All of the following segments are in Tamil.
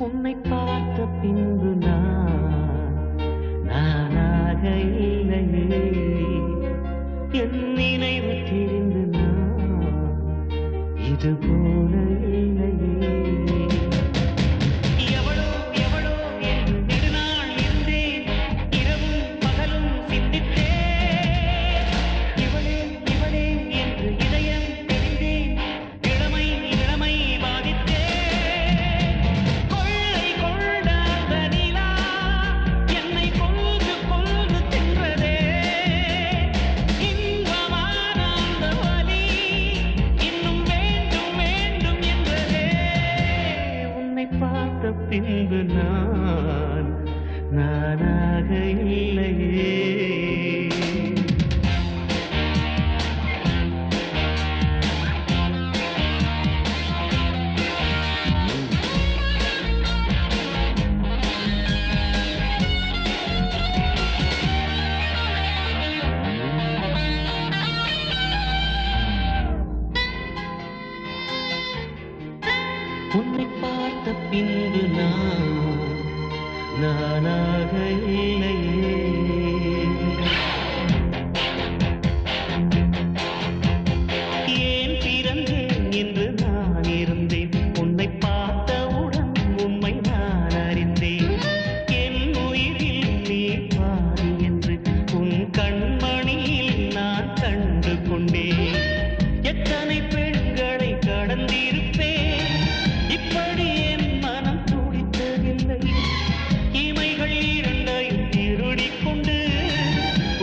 உன்னை பார்த்த பின்பு நானாக இல்லையே, என் நினைவு தெரிந்து இது போல இல்லையே. எவளோ எவளோ என்று நெடுநாள் இருந்தேன், இரவும் பகலும் சிந்தித்தேன். இவளே இவளே என்று இதயம் தெரிந்தேன், இளமை இளமை பாதித்தேன். பார்த்த பின்பு நானாக இல்லையே. உன்னை பார்த்த பின்பு நானாக இல்லையே. ஏன் பிறந்தேன் என்று நான் இருந்தேன், உன்னை பார்த்தவுடன் உண்மை நான் அறிந்தேன். என் உயிரில் நீ பாதி என்று உன் கண்மணியில் நான் கண்டு கொண்டேன். எத்தனை பெண்களை கடந்திருப்பேன், இப்படி என் மனம் துடித்ததில்லை. இமைகள் இரண்டையும் திருடிக் கொண்டு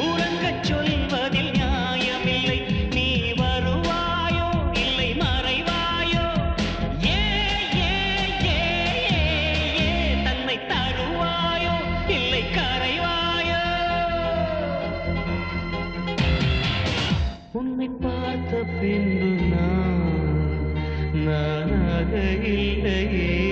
உறங்கச் சொல்வதில் நியாயமில்லை. நீ வருவாயோ இல்லை மறைவாயோ, ஏ தன்னை தருவாயோ இல்லை கரைவாயோ. உன்னை பார்த்த பின்பு நானாக இல்லையே.